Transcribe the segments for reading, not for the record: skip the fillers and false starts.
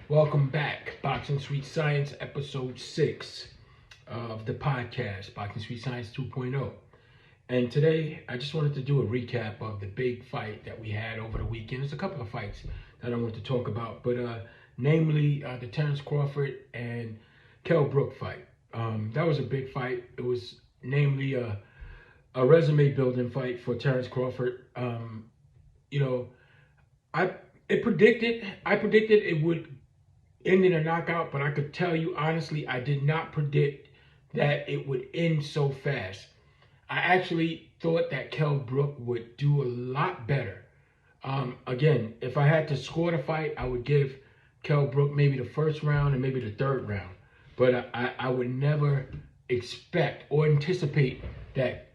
Welcome back. Boxing Sweet Science, episode 6 of the podcast, Boxing Sweet Science 2.0. And today, I just wanted to do a recap of the big fight that we had over the weekend. There's a couple of fights that I want to talk about, but namely the Terence Crawford and Kell Brook fight. That was a big fight. It was namely a resume building fight for Terence Crawford. I predicted it would end in a knockout, but I could tell you honestly, I did not predict that it would end so fast. I actually thought that Kell Brook would do a lot better. Again, if I had to score the fight, I would give Kell Brook maybe the first round and maybe the third round. But I would never expect or anticipate that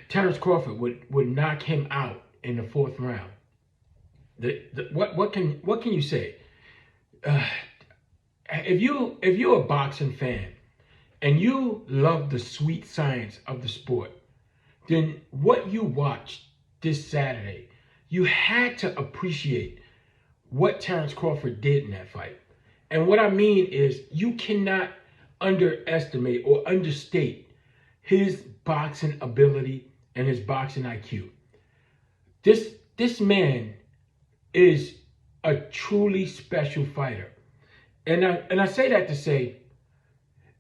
Terence Crawford would knock him out in the fourth round. What can you say? If you're a boxing fan and you love the sweet science of the sport, then what you watched this Saturday, you had to appreciate what Terence Crawford did in that fight. And what I mean is you cannot underestimate or understate his boxing ability and his boxing IQ. This man is a truly special fighter. And I say that to say,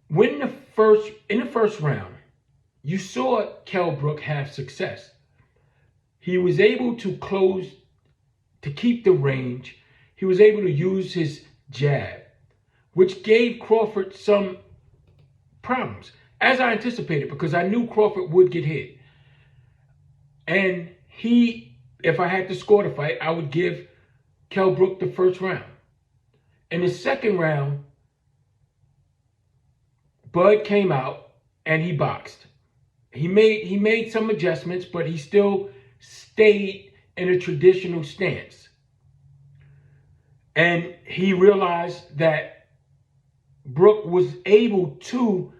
in the first round, you saw Kell Brook have success. He was able to keep the range. He was able to use his jab, which gave Crawford some problems, as I anticipated, because I knew Crawford would get hit. And if I had to score the fight, I would give Kell Brook the first round. In the second round, Bud came out and he boxed. He made some adjustments, but he still stayed in a traditional stance. And he realized that Brook was able to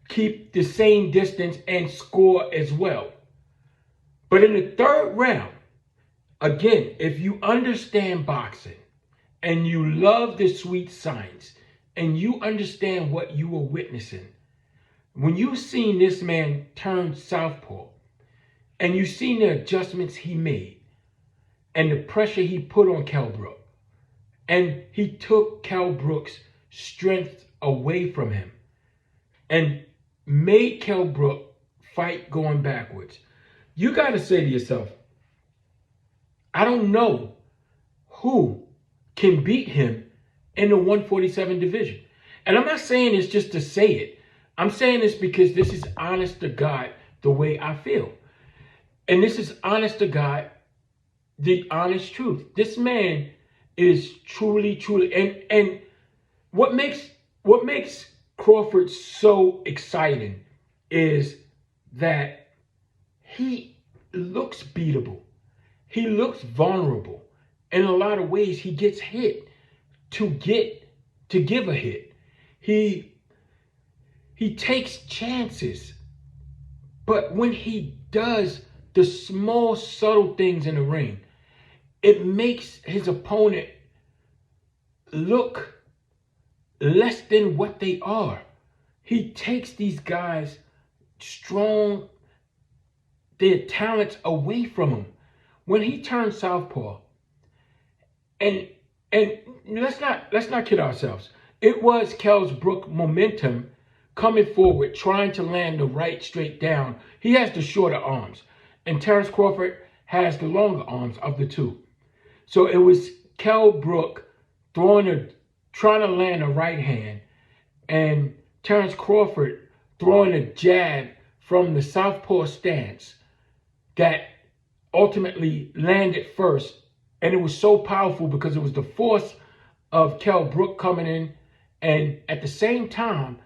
keep the same distance and score as well. But in the third round, again, if you understand boxing and you love the sweet science and you understand what you were witnessing, when you seen this man turn southpaw and you seen the adjustments he made and the pressure he put on Kell Brook, and he took Kell Brook's strength away from him and made Kell Brook fight going backwards, you got to say to yourself, I don't know who can beat him in the 147 division. And I'm not saying this just to say it. I'm saying this because this is honest to God the way I feel. And this is honest to God, the honest truth. This man is truly, and what makes Crawford so exciting is that he looks beatable. He looks vulnerable. In a lot of ways, he gets hit to give a hit. He takes chances. But when he does the small, subtle things in the ring, it makes his opponent look less than what they are. He takes these guys strong, their talents away from him. When he turned southpaw, and let's not kid ourselves. It was Kell Brook momentum coming forward, trying to land the right straight down. He has the shorter arms, and Terence Crawford has the longer arms of the two. So it was Kell Brook trying to land a right hand, and Terence Crawford throwing a jab from the southpaw stance that ultimately landed first. And it was so powerful because it was the force of Kell Brook coming in, and at the same time,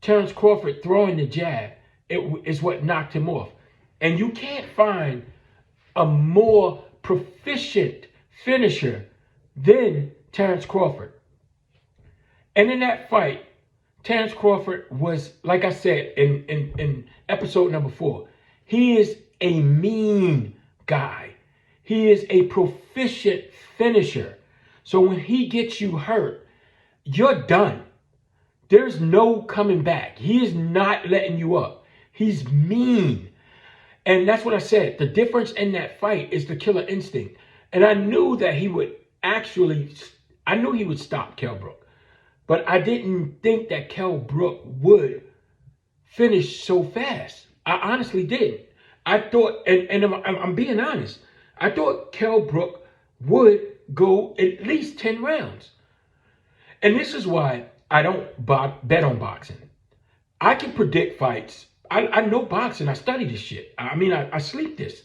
Terence Crawford throwing the jab, is what knocked him off. And you can't find a more proficient finisher than Terence Crawford. And in that fight, Terence Crawford was, like I said in episode number 4, he is a mean guy. He is a proficient finisher. So when he gets you hurt, you're done. There's no coming back. He is not letting you up. He's mean. And that's what I said. The difference in that fight is the killer instinct. And I knew that he would stop Kell Brook. But I didn't think that Kell Brook would finish so fast. I honestly didn't. I thought, and I'm being honest, I thought Kell Brook would go at least 10 rounds. And this is why I don't bet on boxing. I can predict fights. I know boxing. I study this shit. I sleep this.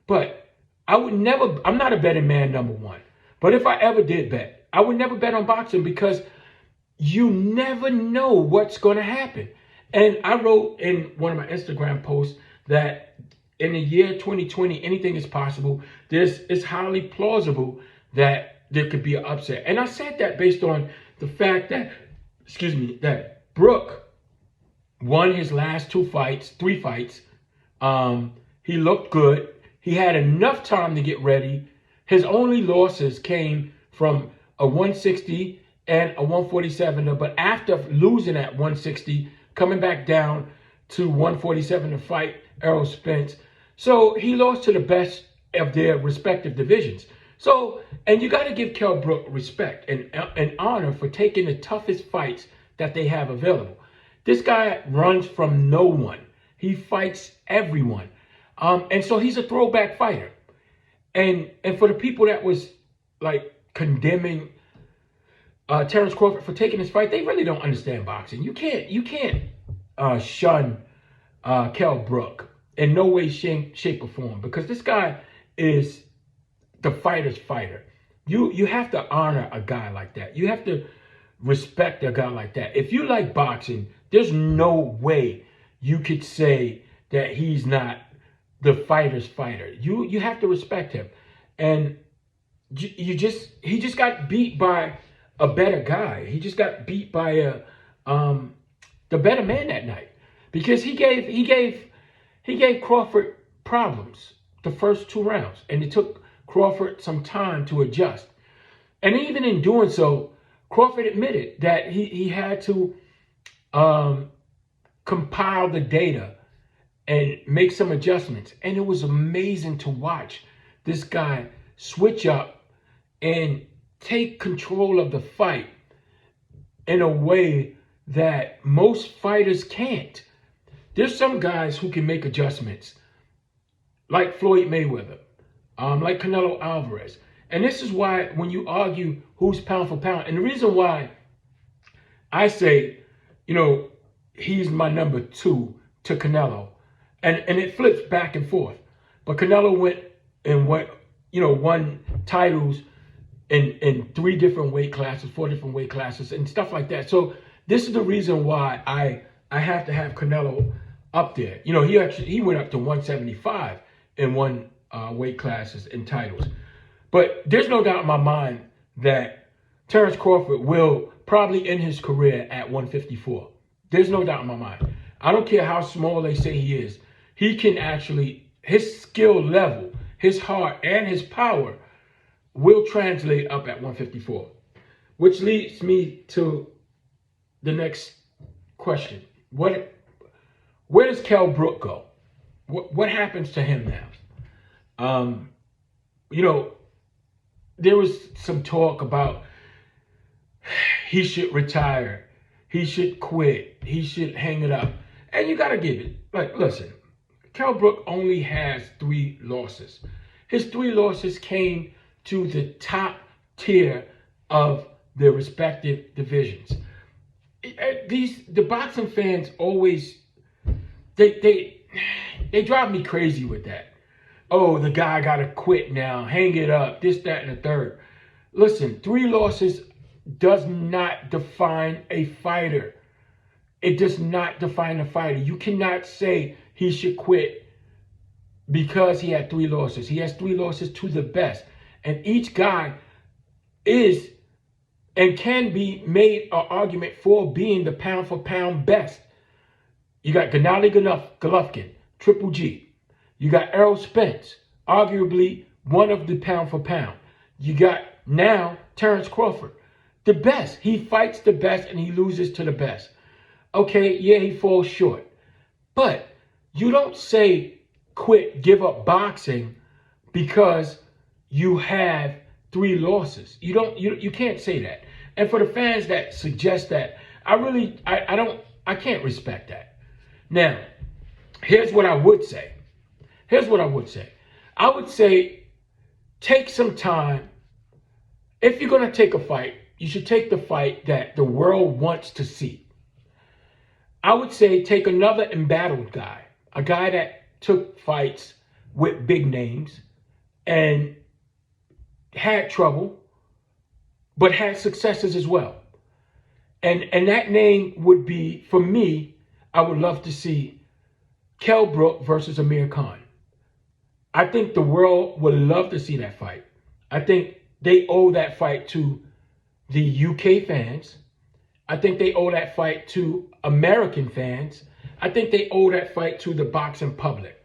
But I'm not a betting man, number one. But if I ever did bet, I would never bet on boxing because you never know what's going to happen. And I wrote in one of my Instagram posts that in the year 2020, anything is possible. It's highly plausible that there could be an upset. And I said that based on the fact that, that Brook won his last three fights. He looked good. He had enough time to get ready. His only losses came from a 160 and a 147. But after losing at 160, coming back down to 147 to fight Errol Spence. So he lost to the best of their respective divisions. So, and you got to give Kell Brook respect and honor for taking the toughest fights that they have available. This guy runs from no one. He fights everyone. And so he's a throwback fighter. And for the people that was like condemning Terrence Crawford for taking this fight, they really don't understand boxing. You can't shun Kell Brook in no way, shape, or form, because this guy is the fighter's fighter. You have to honor a guy like that. You have to respect a guy like that. If you like boxing, there's no way you could say that he's not the fighter's fighter. You have to respect him. And he just got beat by a better guy. He just got beat by the better man that night, because he gave Crawford problems the first 2 rounds, and it took Crawford some time to adjust. And even in doing so, Crawford admitted that he had to compile the data and make some adjustments. And it was amazing to watch this guy switch up and take control of the fight in a way that most fighters can't. There's some guys who can make adjustments, like Floyd Mayweather, like Canelo Alvarez. And this is why when you argue who's pound for pound, and the reason why I say, he's my number 2 to Canelo, and it flips back and forth. But Canelo won titles in 3 different weight classes, 4 different weight classes, and stuff like that. So this is the reason why I have to have Canelo up there. He went up to 175 in 1 weight classes and titles. But there's no doubt in my mind that Terrence Crawford will probably end his career at 154. There's no doubt in my mind. I don't care how small they say he is. He can actually, his skill level, his heart, and his power will translate up at 154. Which leads me to the next question. Where does Kell Brook go? What happens to him now? There was some talk about he should retire, he should quit, he should hang it up. And you got to give it. Like, listen, Kell Brook only has 3 losses. His 3 losses came to the top tier of their respective divisions. The boxing fans always, they drive me crazy with that. Oh, the guy got to quit now, hang it up, this, that, and the third. Listen, 3 losses does not define a fighter. It does not define a fighter. You cannot say he should quit because he had 3 losses. He has 3 losses to the best. And each guy is and can be made an argument for being the pound for pound best. You got Gennady Golovkin, Triple G. You got Errol Spence, arguably one of the pound for pound. You got now Terrence Crawford. The best. He fights the best and he loses to the best. Okay, yeah, he falls short. But you don't say quit, give up boxing because you have 3 losses. You can't say that. And for the fans that suggest that, I can't respect that. Now, here's what I would say. I would say take some time. If you're going to take a fight, you should take the fight that the world wants to see. I would say take another embattled guy, a guy that took fights with big names and had trouble, but had successes as well. And that name would be, for me, I would love to see Kell Brook versus Amir Khan. I think the world would love to see that fight. I think they owe that fight to the UK fans. I think they owe that fight to American fans. I think they owe that fight to the boxing public.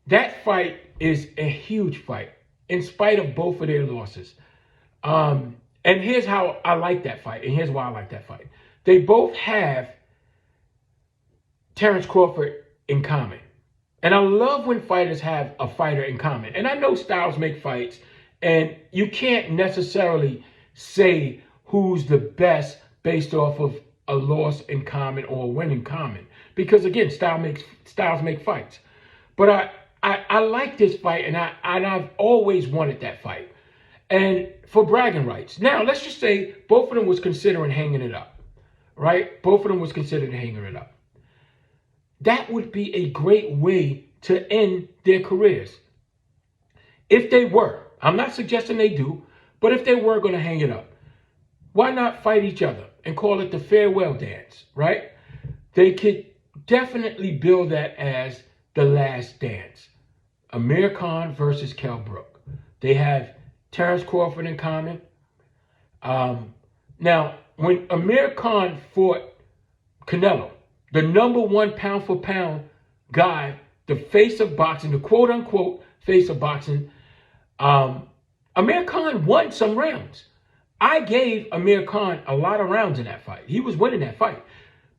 That fight is a huge fight, in spite of both of their losses. And here's how I like that fight, and here's why I like that fight. They both have Terrence Crawford in common. And I love when fighters have a fighter in common. And I know styles make fights, and you can't necessarily say who's the best based off of a loss in common or a win in common. Because again, styles make fights. But I like this fight, and I've always wanted that fight. And for bragging rights. Now, let's just say both of them was considering hanging it up. Right? Both of them was considering hanging it up. That would be a great way to end their careers. If they were. I'm not suggesting they do, but if they were going to hang it up, why not fight each other and call it the farewell dance, right? They could definitely build that as the last dance. Amir Khan versus Kell Brook. They have Terrence Crawford in common. Now, when Amir Khan fought Canelo, the #1 pound for pound guy, the face of boxing, the quote unquote face of boxing, Amir Khan won some rounds. I gave Amir Khan a lot of rounds in that fight. He was winning that fight.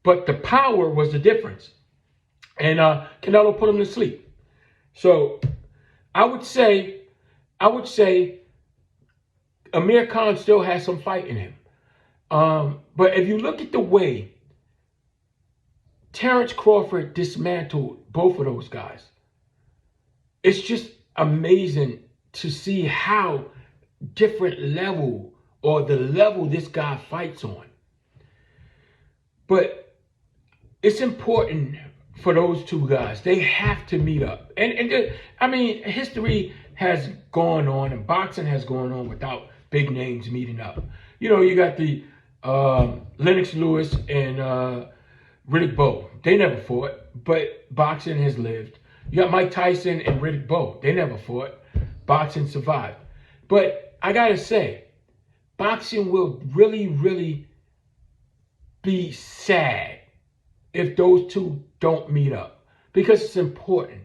But the power was the difference. And Canelo put him to sleep. So I would say Amir Khan still has some fight in him. But if you look at the way Terrence Crawford dismantled both of those guys, it's just amazing to see how different level, or the level this guy fights on. But it's important for those two guys. They have to meet up. I mean, history has gone on, and boxing has gone on without big names meeting up. You know, you got the Lennox Lewis and Riddick Bowe. They never fought, but boxing has lived. You got Mike Tyson and Riddick Bowe. They never fought. Boxing survived. But I gotta say, boxing will really, really be sad if those two don't meet up, because it's important.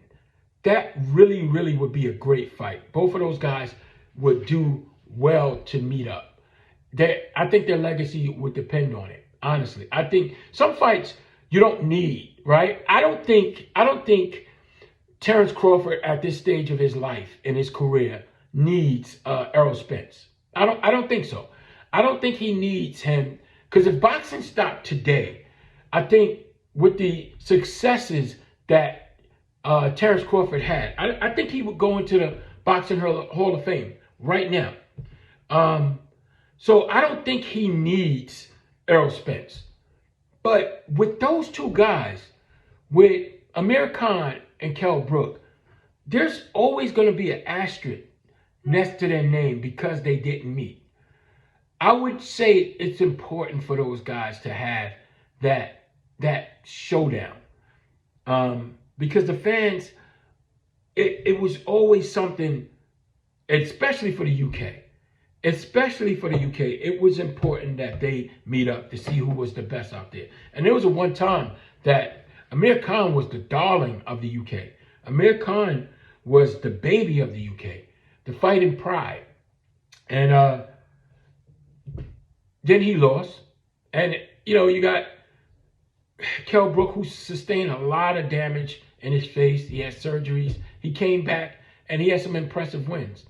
That really, really would be a great fight. Both of those guys would do well to meet up. I think their legacy would depend on it, honestly. I think some fights you don't need, right? I don't think Terrence Crawford at this stage of his life in his career needs Errol Spence. I don't think so. I don't think he needs him, because if boxing stopped today, I think with the successes that Terrence Crawford had, I think he would go into the Boxing Hall of Fame right now. So I don't think he needs Errol Spence. But with those two guys, with Amir Khan and Kell Brook, there's always going to be an asterisk next to their name because they didn't meet. I would say it's important for those guys to have that showdown. Because the fans, it was always something, especially for the UK. Especially for the UK, it was important that they meet up to see who was the best out there. And there was a one time that Amir Khan was the darling of the UK. Amir Khan was the baby of the UK, the fighting pride. And Then he lost. And, you got Kell Brook, who sustained a lot of damage in his face. He had surgeries. He came back, and he had some impressive wins.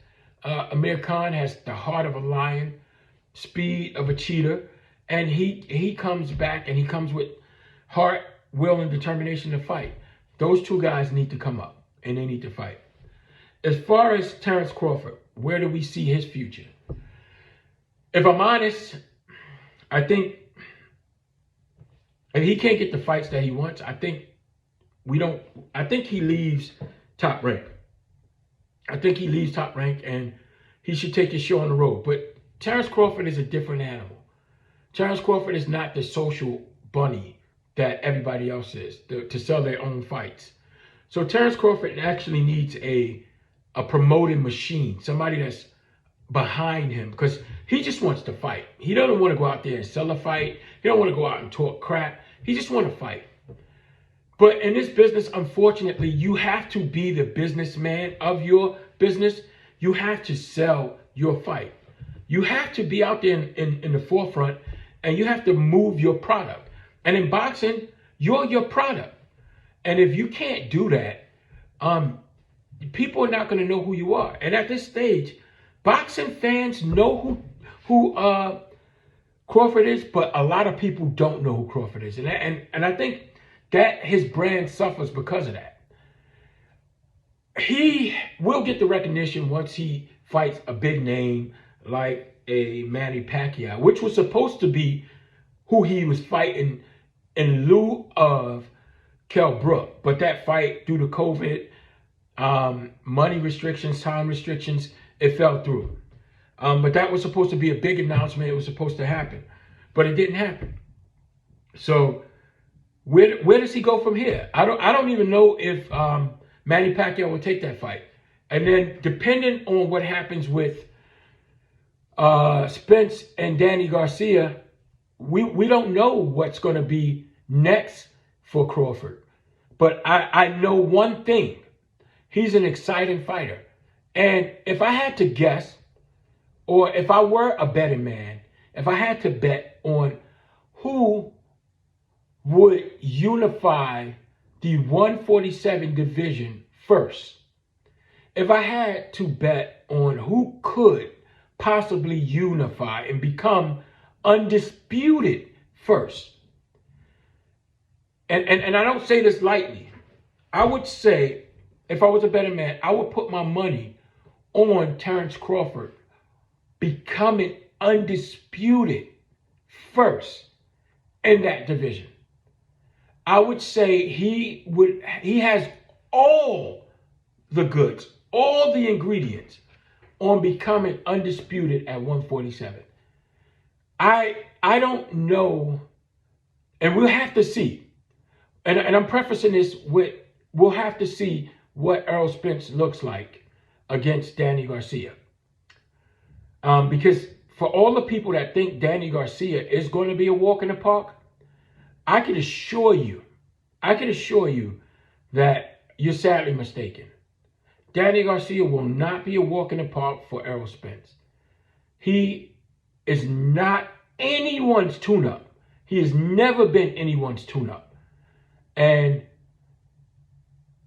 Amir Khan has the heart of a lion, speed of a cheetah, and he comes back, and he comes with heart, will, and determination to fight. Those two guys need to come up, and they need to fight. As far as Terence Crawford, where do we see his future? If I'm honest, I think if he can't get the fights that he wants, I think he leaves Top Rank. I think he leaves Top Rank, and he should take his show on the road. But Terence Crawford is a different animal. Terence Crawford is not the social bunny that everybody else is to sell their own fights. So Terence Crawford actually needs a promoting machine, somebody that's behind him, because he just wants to fight. He doesn't want to go out there and sell a fight. He don't want to go out and talk crap. He just want to fight. But in this business, unfortunately, you have to be the businessman of your business. You have to sell your fight. You have to be out there in the forefront, and you have to move your product. And in boxing, you're your product. And if you can't do that, people are not going to know who you are. And at this stage, boxing fans know who Crawford is, but a lot of people don't know who Crawford is. And I think that his brand suffers because of that. He will get the recognition once he fights a big name like a Manny Pacquiao, which was supposed to be who he was fighting in lieu of Kell Brook. But that fight, due to COVID, money restrictions, time restrictions, it fell through. But that was supposed to be a big announcement. It was supposed to happen, but it didn't happen. So where does he go from here? I don't even know if Manny Pacquiao will take that fight. And then depending on what happens with Spence and Danny Garcia, we don't know what's going to be next for Crawford. But I know one thing. He's an exciting fighter. And if I had to guess, or if I were a betting man, if I had to bet on who would unify the 147 division first, if I had to bet on who could possibly unify and become undisputed first, and I don't say this lightly, I would say, if I was a betting man, I would put my money on Terence Crawford becoming undisputed first in that division. I would say he has all the goods, all the ingredients on becoming undisputed at 147. I don't know, and we'll have to see. And I'm prefacing this with, we'll have to see what Errol Spence looks like against Danny Garcia. Because for all the people that think Danny Garcia is going to be a walk in the park, I can assure you that you're sadly mistaken. Danny Garcia will not be a walk in the park for Errol Spence. He is not anyone's tune-up. He has never been anyone's tune-up. And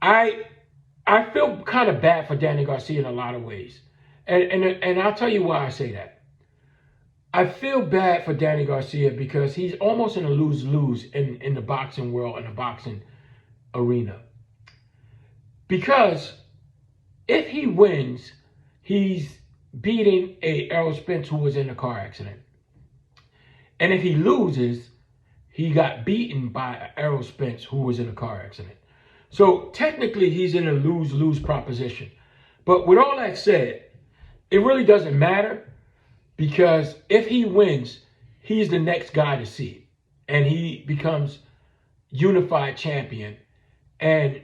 I feel kind of bad for Danny Garcia in a lot of ways. And I'll tell you why I say that. I feel bad for Danny Garcia because he's almost in a lose-lose in the boxing world, in the boxing arena. Because if he wins, he's beating a Errol Spence who was in a car accident. And if he loses, he got beaten by Errol Spence who was in a car accident. So technically, he's in a lose-lose proposition. But with all that said, it really doesn't matter, because if he wins, he's the next guy to see. And he becomes unified champion. And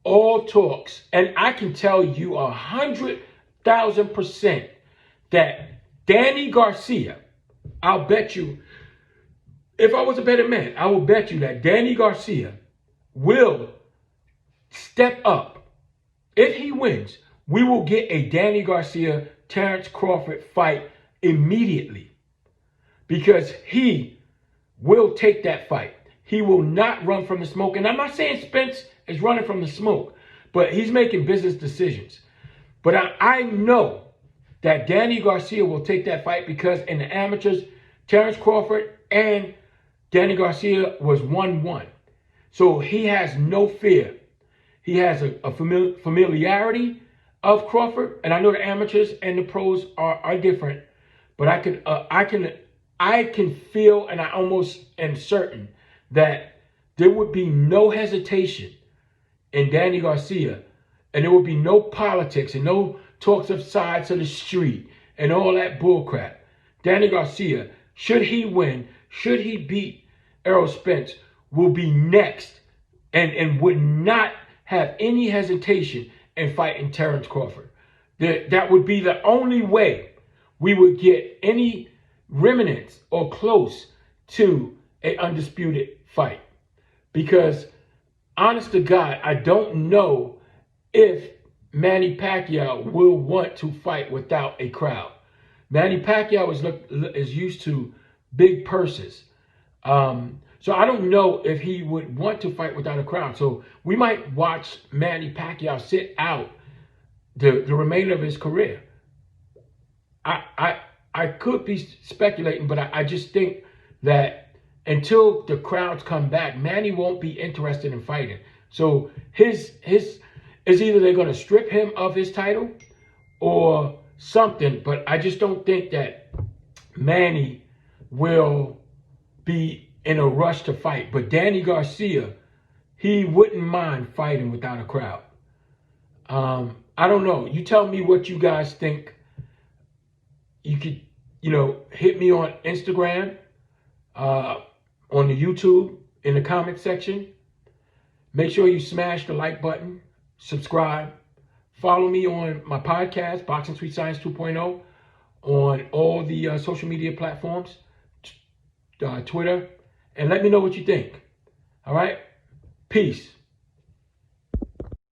all talks, and I can tell you 100,000% that Danny Garcia, I'll bet you, if I was a betting man, I will bet you that Danny Garcia will step up. If he wins, we will get a Danny Garcia, Terence Crawford fight immediately. because he will take that fight. He will not run from the smoke. And I'm not saying Spence is running from the smoke, but he's making business decisions. But I know that Danny Garcia will take that fight because in the amateurs, Terrence Crawford and Danny Garcia was 1-1. So he has no fear. He has a familiarity of Crawford, and I know the amateurs and the pros are different, but I can feel, and I almost am certain that there would be no hesitation in Danny Garcia, and there would be no politics and no talks of sides of the street and all that bullcrap. Danny Garcia, should he win, should he beat Errol Spence, will be next and would not have any hesitation in fighting Terrence Crawford. That would be the only way we would get any remnants or close to an undisputed fight. Because, honest to God, I don't know if Manny Pacquiao will want to fight without a crowd. Manny Pacquiao is used to big purses. So I don't know if he would want to fight without a crowd. So we might watch Manny Pacquiao sit out the remainder of his career. I could be speculating, but I just think that until the crowds come back, Manny won't be interested in fighting. So his is either they're going to strip him of his title or something, but I just don't think that Manny will be in a rush to fight. But Danny Garcia, he wouldn't mind fighting without a crowd. I don't know. You tell me what you guys think. You could, hit me on Instagram, on the YouTube, in the comment section. Make sure you smash the like button, subscribe. Follow me on my podcast, Boxing Sweet Science 2.0, on all the social media platforms, Twitter, and let me know what you think. All right? Peace.